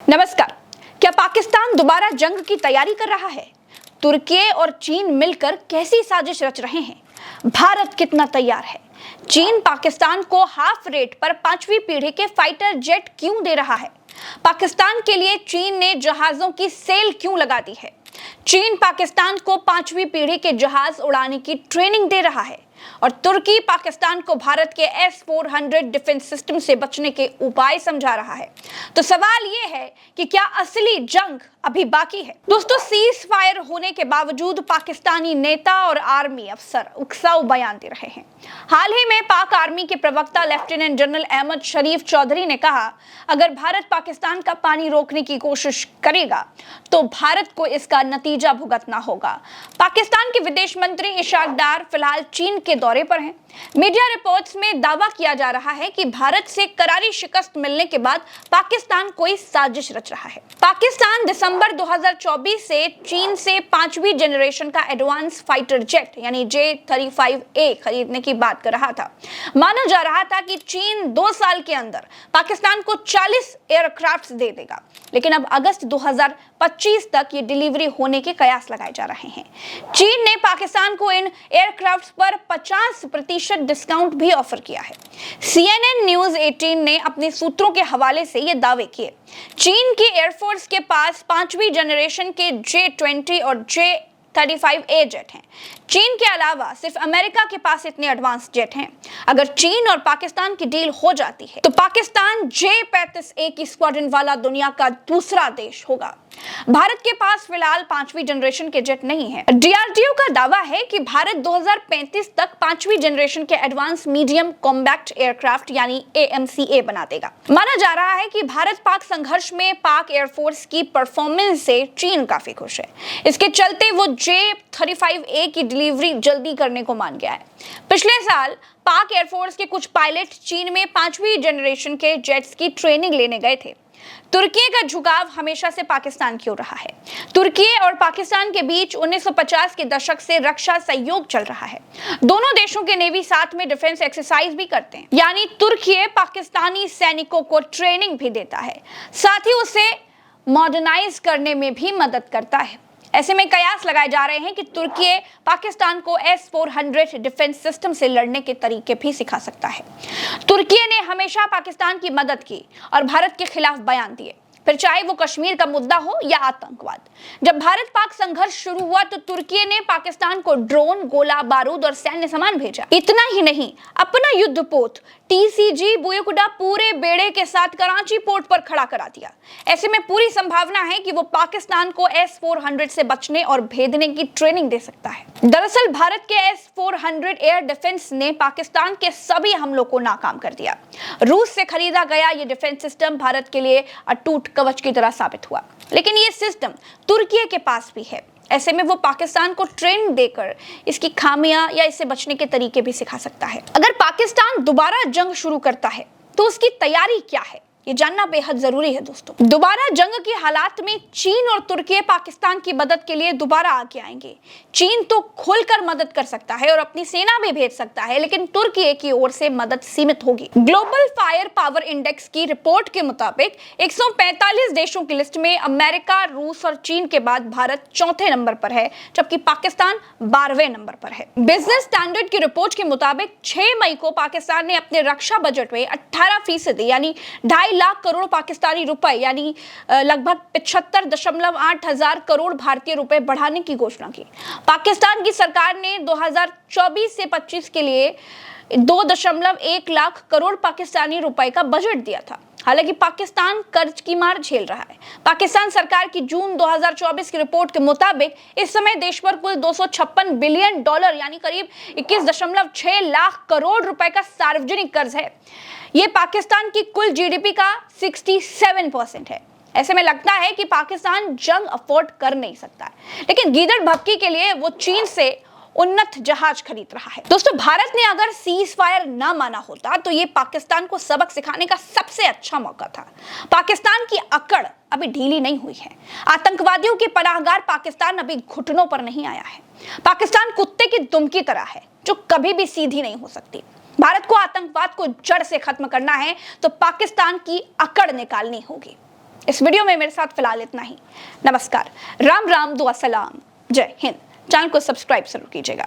नमस्कार। क्या पाकिस्तान दोबारा जंग की तैयारी कर रहा है? तुर्की और चीन मिलकर कैसी साजिश रच रहे हैं? भारत कितना तैयार है? चीन पाकिस्तान को हाफ रेट पर 5वीं पीढ़ी के फाइटर जेट क्यों दे रहा है? पाकिस्तान के लिए चीन ने जहाजों की सेल क्यों लगा दी है? चीन पाकिस्तान को 5वीं पीढ़ी के जहाज उड़ाने की ट्रेनिंग दे रहा है और तुर्की पाकिस्तान को भारत के S-400 डिफेंस सिस्टम से बचने के उपाय समझा रहा है। तो सवाल यह है कि क्या असली जंग अभी बाकी है? दोस्तों, सीज फायर होने के बावजूद पाकिस्तानी नेता और आर्मी अफसर उकसाऊ बयान दे रहे हैं। हाल ही में पाक आर्मी के प्रवक्ता लेफ्टिनेंट जनरल अहमद शरीफ चौधरी ने कहा, अगर भारत पाकिस्तान का पानी रोकने की कोशिश करेगा तो भारत को इसका नतीजा भुगतना होगा। पाकिस्तान के विदेश मंत्री इशाक डार फिलहाल चीन के दौरे पर हैं। मीडिया रिपोर्ट्स में दावा किया जा रहा है कि भारत से करारी शिकस्त मिलने के बाद पाकिस्तान कोई साजिश रच रहा है। पाकिस्तान दिसंबर 2024 से चीन से 5वीं जनरेशन का एडवांस फाइटर जेट यानी J-35A खरीदने की बात कर रहा था। माना जा रहा था कि चीन 2 साल के अंदर पाकिस्तान को 40 एयरक्राफ्ट दे देगा, लेकिन अब अगस्त 2025 तक ये डिलीवरी होने के कयास लगाए जा रहे हैं। चीन ने पाकिस्तान को इन एयरक्राफ्ट पर 50% डिस्काउंट भी ऑफर किया है। CNN न्यूज 18 ने अपने सूत्रों के हवाले से ये दावे किए। चीन की एयरफोर्स के पास 5वीं जनरेशन के J-20 और J-35A जेट हैं। चीन के अलावा सिर्फ अमेरिका के पास इतने एडवांस जेट हैं। अगर चीन और पाकिस्तान की डील हो जाती है तो पाकिस्तान J-35A की स्क्वाड्रन वाला दुनिया का दूसरा देश होगा। भारत के पास फिलहाल 5वीं जनरेशन के जेट नहीं है। DRDO का दावा है कि भारत 2035 तक 5वीं जनरेशन के एडवांस मीडियम कॉम्बैक्ट एयरक्राफ्ट यानी AMCA बना देगा। माना जा रहा है कि भारत पाक संघर्ष में पाक एयरफोर्स की परफॉर्मेंस से चीन काफी खुश है। इसके चलते वो J-35A की डिलीवरी जल्दी करने को मान गया है। पिछले साल पाक एयरफोर्स के कुछ पायलट चीन में 5वीं जनरेशन के जेट्स की ट्रेनिंग लेने गए थे। तुर्की का झुकाव हमेशा से पाकिस्तान की ओर रहा है। तुर्की और पाकिस्तान के बीच 1950 के दशक से रक्षा सहयोग चल रहा है। दोनों देशों के नेवी साथ में डिफेंस एक्सरसाइज भी करते हैं, यानी तुर्की पाकिस्तानी सैनिकों को ट्रेनिंग भी देता है, साथ ही उसे मॉडर्नाइज करने में भी मदद करता है। ऐसे में कयास लगाए जा रहे हैं कि तुर्की पाकिस्तान को S-400 डिफेंस सिस्टम से लड़ने के तरीके भी सिखा सकता है। तुर्की ने हमेशा पाकिस्तान की मदद की और भारत के खिलाफ बयान दिए, फिर चाहे वो कश्मीर का मुद्दा हो या आतंकवाद। जब भारत पाक संघर्ष शुरू हुआ तो तुर्की ने पाकिस्तान को ड्रोन, गोला बारूद और सैन्य सामान भेजा। इतना ही नहीं, अपना युद्धपोत TCG बुयुकुडा पूरे बेड़े के साथ कराची पोर्ट पर खड़ा करा दिया। ऐसे में पूरी संभावना है कि वो पाकिस्तान को S-400 से बचने और भेदने की ट्रेनिंग दे सकता है। दरअसल भारत के S-400 एयर डिफेंस ने पाकिस्तान के सभी हमलों को नाकाम कर दिया। रूस से खरीदा गया ये डिफेंस सिस्टम भारत के लिए अटूट कवच की तरह साबित हुआ, लेकिन ये सिस्टम तुर्की के पास भी है। ऐसे में वो पाकिस्तान को ट्रेनिंग देकर इसकी खामियां या इससे बचने के तरीके भी सिखा सकता है। अगर पाकिस्तान दोबारा जंग शुरू करता है तो उसकी तैयारी क्या है, ये जानना बेहद जरूरी है। दोस्तों, दोबारा जंग के हालात में चीन और तुर्की पाकिस्तान की मदद के लिए दोबारा आगे आएंगे। चीन तो खुलकर मदद कर सकता है और अपनी सेना भी भेज सकता है, लेकिन तुर्की की ओर से मदद सीमित होगी। ग्लोबल फायर पावर इंडेक्स की रिपोर्ट के मुताबिक 145 देशों की लिस्ट में अमेरिका, रूस और चीन के बाद भारत 4थे नंबर पर है, जबकि पाकिस्तान 12वें नंबर पर है। बिजनेस स्टैंडर्ड की रिपोर्ट के मुताबिक 6 मई को पाकिस्तान ने अपने रक्षा बजट में 18% यानी 2.5 लाख करोड़ पाकिस्तानी रुपए यानी लगभग 75.8 हजार करोड़ भारतीय रुपए बढ़ाने की घोषणा की। पाकिस्तान की सरकार ने 2024 से 25 के लिए 2.1 लाख करोड़ पाकिस्तानी रुपए का बजट दिया था। हालांकि पाकिस्तान कर्ज की मार झेल रहा है। पाकिस्तान सरकार की जून 2024 की रिपोर्ट के मुताबिक इस समय देश पर कुल $256 बिलियन यानी करीब 21.6 लाख करोड़ रुपए का सार्वजनिक कर्ज है। ये पाकिस्तान की कुल GDP का 67% है। ऐसे में लगता है कि पाकिस्तान जंग अफोर्ड कर नहीं सकता है, लेकिन गीदड़ भक्की के लिए वो चीन से उन्नत जहाज खरीद रहा है। दोस्तों, भारत ने अगर सीज फायर ना माना होता तो ये पाकिस्तान को सबक सिखाने का सबसे अच्छा मौका था। पाकिस्तान की अकड़ अभी ढीली नहीं हुई है। आतंकवादियों के पनाहगार पाकिस्तान अभी घुटनों पर नहीं आया है। पाकिस्तान कुत्ते की दुम की तरह है जो कभी भी सीधी नहीं हो सकती। भारत को आतंकवाद को जड़ से खत्म करना है तो पाकिस्तान की अकड़ निकालनी होगी। इस वीडियो में मेरे साथ फिलहाल इतना ही। नमस्कार, राम राम, दुआ सलाम, जय हिंद। चैनल को सब्सक्राइब जरूर कीजिएगा।